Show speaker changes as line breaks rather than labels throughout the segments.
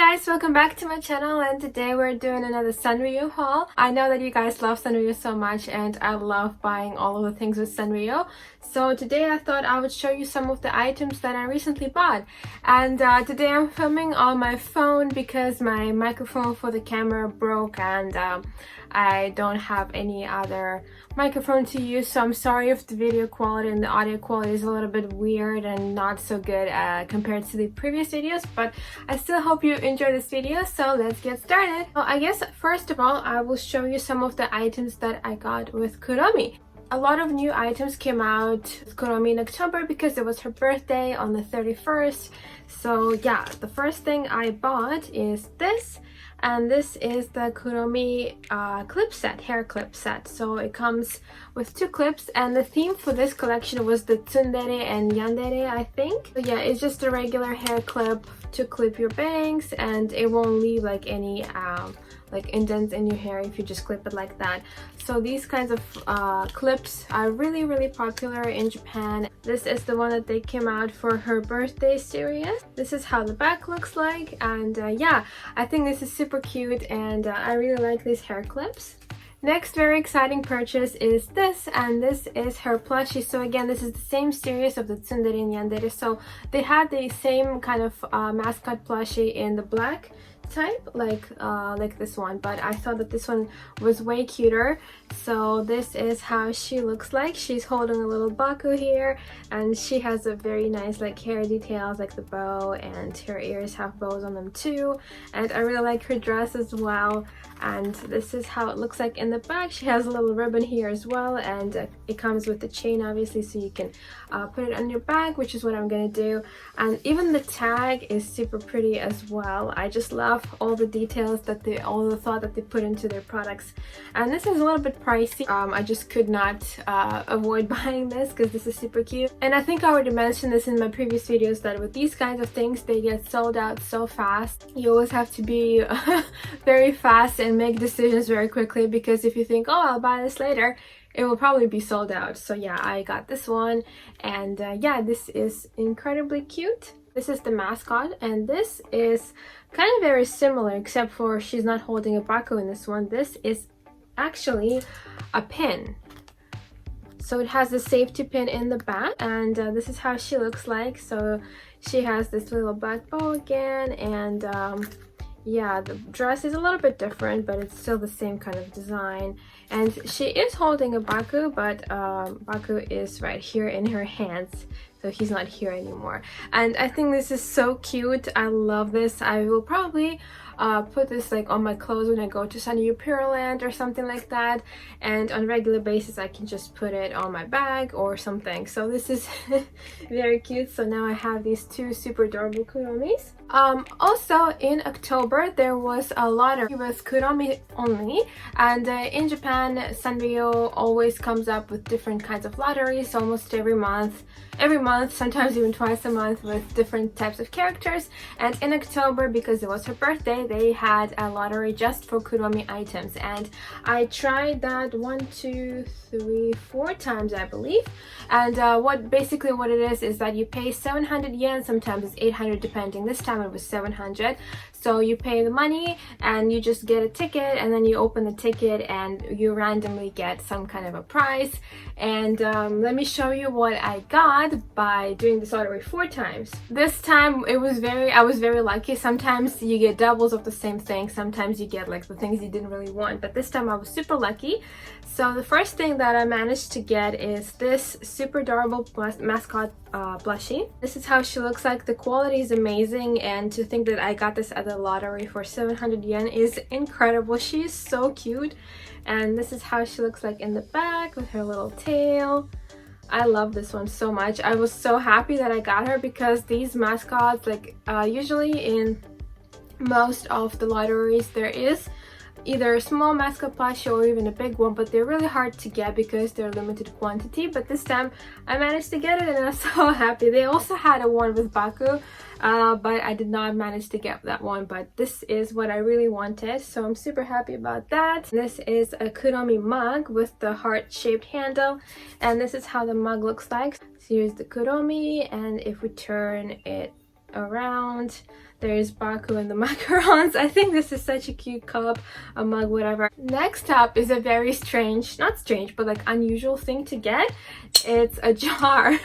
guys, welcome back to my channel, and today we're doing another Sanrio haul. I know that you guys love Sanrio so much and I love buying all of the things with Sanrio. So today I thought I would show you some of the items that I recently bought. And today I'm filming on my phone because my microphone for the camera broke and I don't have any other microphone to use, so I'm sorry if the video quality and the audio quality is a little bit weird and not so good compared to the previous videos, but I still hope you enjoy this video, so let's get started. Well, I guess first of all I will show you some of the items that I got with Kuromi. A lot of new items came out with Kuromi in October because it was her birthday on the 31st. So yeah, the first thing I bought is this, and this is the Kuromi clip set, hair clip set. So it comes with two clips, and the theme for this collection was the tsundere and yandere, I think. So yeah, it's just a regular hair clip to clip your bangs, and it won't leave like any like indents in your hair if you just clip it like that. So these kinds of clips are really popular in Japan. This is the one that they came out for her birthday series. This is how the back looks like, and yeah, I think this is super cute, and I really like these hair clips. Next very exciting purchase is this, and this is her plushie. So again, this is the same series of the tsundere and yandere. So they had the same kind of mascot plushie in the black type, like this one, but I thought that this one was way cuter. So this is how she looks like. She's holding a little baku here, and she has a very nice like hair details, like the bow, and her ears have bows on them too. And I really like her dress as well. And this is how it looks like in the back. She has a little ribbon here as well, and it comes with the chain obviously, so you can put it on your bag, which is what I'm gonna do. And even the tag is super pretty as well. I just love all the details that all the thought that they put into their products. And this is a little bit pricey. I just could not avoid buying this because this is super cute. And I think I already mentioned this in my previous videos that with these kinds of things, they get sold out so fast. You always have to be very fast and make decisions very quickly, because if you think, oh, I'll buy this later, it will probably be sold out. So yeah, I got this one, and yeah, this is incredibly cute. This is the mascot, and this is kind of very similar, except for she's not holding a baku in this one. This is actually a pin. So it has the safety pin in the back, and this is how she looks like. So she has this little black bow again, and yeah, the dress is a little bit different, but it's still the same kind of design. And she is holding a baku, but baku is right here in her hands, so he's not here anymore. And I think this is so cute. I love this. I will probably put this like on my clothes when I go to Sanrio Land or something like that, and on a regular basis I can just put it on my bag or something. So this is very cute. So now I have these two super adorable Kuromis. Also in October there was a lottery with Kuromi only, and in Japan Sanrio always comes up with different kinds of lotteries almost every month, sometimes even twice a month, with different types of characters. And in October, because it was her birthday, they had a lottery just for Kuromi items, and I tried that 1, 2, 3, 4 times I believe. And what it is that you pay 700 yen, sometimes it's 800 depending. This time it was 700. So you pay the money and you just get a ticket, and then you open the ticket and you randomly get some kind of a prize. And let me show you what I got by doing this lottery 4 times. This time I was very lucky. Sometimes you get doubles of the same thing, sometimes you get like the things you didn't really want, but this time I was super lucky. So the first thing that I managed to get is this super adorable mascot plushie. This is how she looks like. The quality is amazing, and to think that I got this at the lottery for 700 yen is incredible. She is so cute, and this is how she looks like in the back with her little tail. I love this one so much. I was so happy that I got her, because these mascots, like usually in most of the lotteries there is either a small mascot plushie or even a big one, but they're really hard to get because they're limited quantity. But this time I managed to get it, and I'm so happy. They also had a one with baku, but I did not manage to get that one, but this is what I really wanted, so I'm super happy about that. This is a Kuromi mug with the heart-shaped handle, and this is how the mug looks like. So here's the Kuromi, and if we turn it around, There's Baku and the macarons. I think this is such a cute cup, a mug, whatever. Next up is a very strange, not strange, but like unusual thing to get. It's a jar.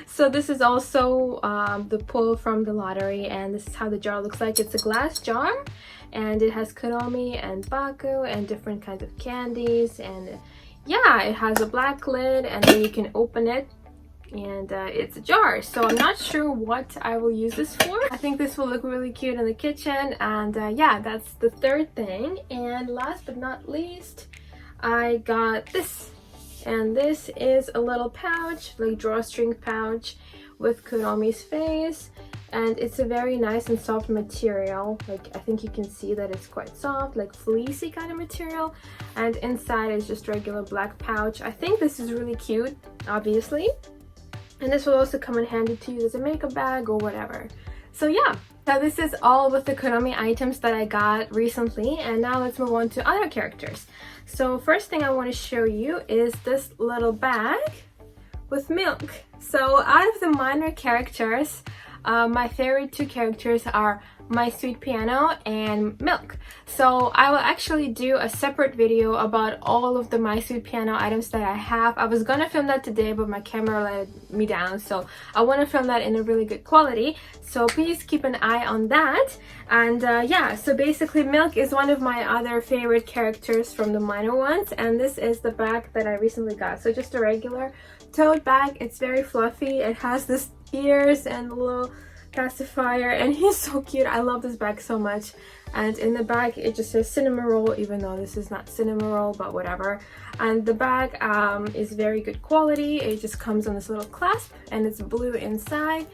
So this is also the pull from the lottery, and this is how the jar looks like. It's a glass jar, and it has Kuromi and Baku and different kinds of candies, and yeah, it has a black lid, and then you can open it, and it's a jar. So I'm not sure what I will use this for. I think this will look really cute in the kitchen, and yeah, that's the third thing. And last but not least, I got this, and this is a little pouch, like drawstring pouch with Kuromi's face, and it's a very nice and soft material. Like, I think you can see that it's quite soft, like fleecy kind of material, and inside is just regular black pouch. I think this is really cute, obviously. And this will also come in handy to use as a makeup bag or whatever. So yeah, so this is all with the Kuromi items that I got recently, and now let's move on to other characters. So first thing I want to show you is this little bag with milk. So out of the minor characters, my favorite two characters are My Sweet Piano and Milk. So I will actually do a separate video about all of the My Sweet Piano items that I have. I was gonna film that today, but my camera let me down, so I want to film that in a really good quality, so please keep an eye on that. And yeah, so basically Milk is one of my other favorite characters from the minor ones, and this is the bag that I recently got. So just a regular tote bag. It's very fluffy. It has this ears and a little pacifier, and he's so cute. I love this bag so much. And in the bag it just says cinnamon roll, even though this is not cinnamon roll, but whatever. And the bag is very good quality. It just comes on this little clasp, and it's blue inside,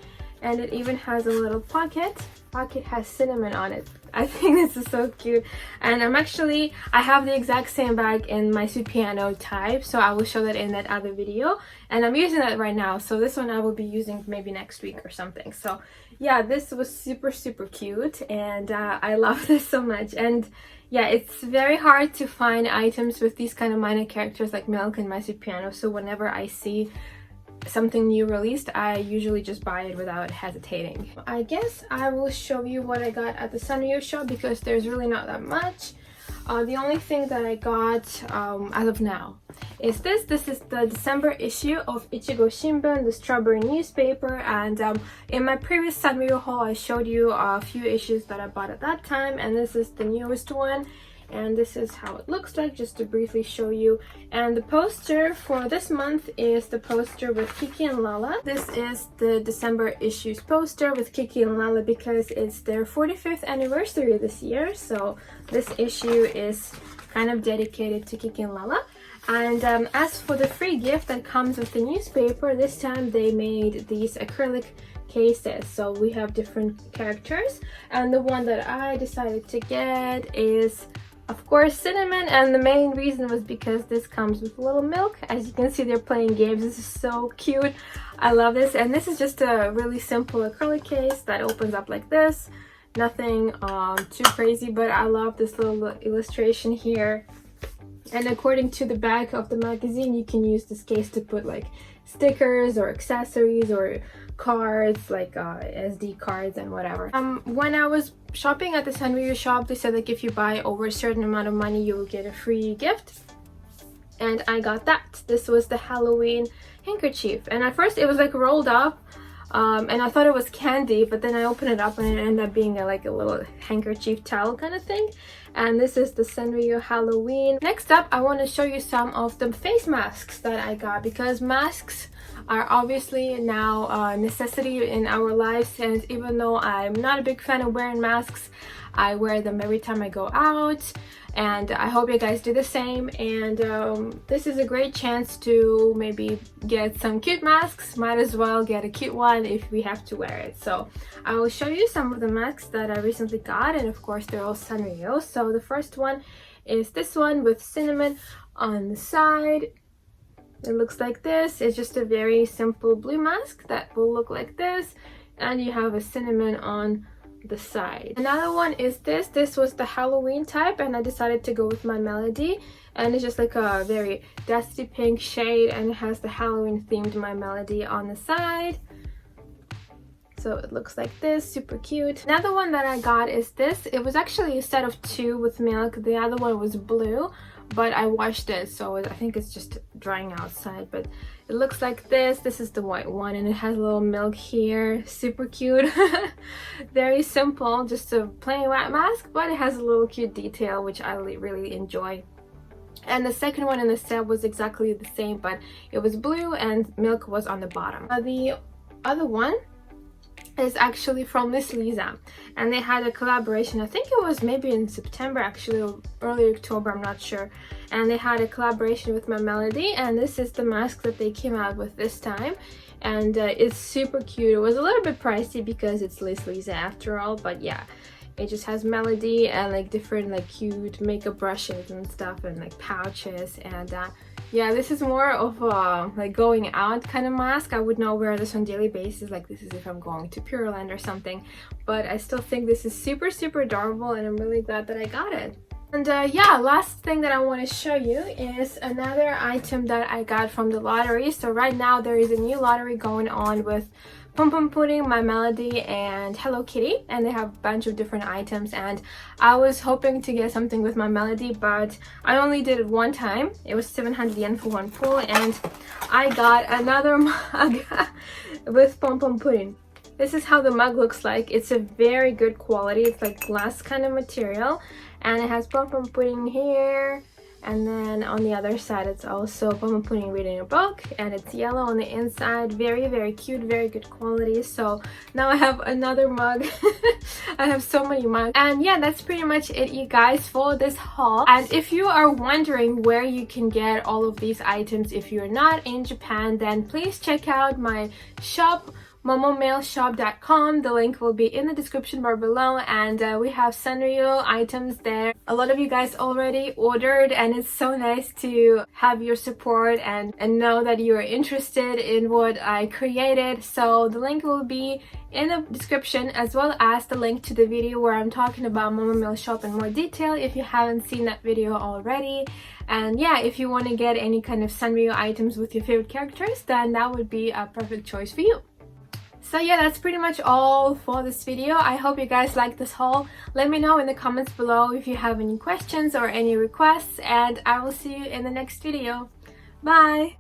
and it even has a little pocket. Pocket has cinnamon on it. I think this is so cute. And I have the exact same bag in My Sweet Piano type, so I will show that in that other video, and I'm using that right now. So this one I will be using maybe next week or something. So yeah, this was super cute, and I love this so much. And yeah, it's very hard to find items with these kind of minor characters like Milk and My Sweet Piano, so whenever I see something new released, I usually just buy it without hesitating. I guess I will show you what I got at the Sanrio shop, because there's really not that much. The only thing that I got as of now is this. This is the December issue of Ichigo Shimbun, the strawberry newspaper, and in my previous Sanrio haul I showed you a few issues that I bought at that time, and this is the newest one. And this is how it looks like, just to briefly show you. And the poster for this month is the poster with Kiki and Lala. This is the December issues poster with Kiki and Lala, because it's their 45th anniversary this year. So this issue is kind of dedicated to Kiki and Lala. And as for the free gift that comes with the newspaper, this time they made these acrylic cases. So we have different characters, and the one that I decided to get is, of course, Cinnamon, and the main reason was because this comes with a little milk. As you can see, they're playing games. This is so cute. I love this. And this is just a really simple acrylic case that opens up like this. Nothing too crazy, but I love this little illustration here. And according to the back of the magazine, you can use this case to put like stickers or accessories or cards, like SD cards and whatever. When I was shopping at the Sanrio shop, they said like if you buy over a certain amount of money you will get a free gift, and I got that. This was the Halloween handkerchief, and at first it was like rolled up, and I thought it was candy, but then I opened it up and it ended up being like a little handkerchief towel kind of thing. And this is the Sanrio Halloween. Next up, I want to show you some of the face masks that I got, because masks are obviously now a necessity in our lives, and even though I'm not a big fan of wearing masks, I wear them every time I go out, and I hope you guys do the same. And this is a great chance to maybe get some cute masks. Might as well get a cute one if we have to wear it. So I will show you some of the masks that I recently got, and of course they're all Sanrio. So the first one is this one with cinnamon on the side. It looks like this. It's just a very simple blue mask that will look like this, and you have a cinnamon on the side. Another one is this. This was the Halloween type, and I decided to go with my Melody, and it's just like a very dusty pink shade, and it has the Halloween themed My Melody on the side. So it looks like this, super cute. Another one that I got is this. It was actually a set of 2 with milk. The other one was blue, but I washed it, so I think it's just drying outside. But it looks like this. This is the white one, and it has a little milk here. Super cute. Very simple, just a plain white mask, but it has a little cute detail, which I really enjoy. And the second one in the set was exactly the same, but it was blue and milk was on the bottom. The other one is actually from Miss Lisa, and they had a collaboration. I think it was maybe in September, actually, or early October, I'm not sure. And they had a collaboration with My Melody, and this is the mask that they came out with this time. And it's super cute. It was a little bit pricey because it's Miss Lisa after all, but yeah, it just has Melody and like different like cute makeup brushes and stuff, and like pouches. And yeah, this is more of a like going out kind of mask. I would not wear this on daily basis, like this is if I'm going to Pure Land or something, but I still think this is super adorable, and I'm really glad that I got it. And yeah, last thing that I want to show you is another item that I got from the lottery. So right now there is a new lottery going on with Pom Pom Pudding, My Melody, and Hello Kitty, and they have a bunch of different items. And I was hoping to get something with My Melody, but I only did it one time. It was 700 yen for one pull, and I got another mug with Pom Pom Pudding. This is how the mug looks like. It's a very good quality. It's like glass kind of material, and it has Pom Pom Pudding here. And then on the other side, it's also Pom Pom Pudding reading a book, and it's yellow on the inside. Very cute, very good quality. So now I have another mug. I have so many mugs. And yeah, that's pretty much it, you guys, for this haul. And if you are wondering where you can get all of these items if you're not in Japan, then please check out my shop, momomailshop.com. The link will be in the description bar below, and we have Sanrio items there. A lot of you guys already ordered, and it's so nice to have your support and know that you are interested in what I created. So the link will be in the description, as well as the link to the video where I'm talking about Momo Mail Shop in more detail if you haven't seen that video already. And yeah, if you want to get any kind of Sanrio items with your favorite characters, then that would be a perfect choice for you. So yeah, that's pretty much all for this video. I hope you guys liked this haul. Let me know in the comments below if you have any questions or any requests, and I will see you in the next video. Bye!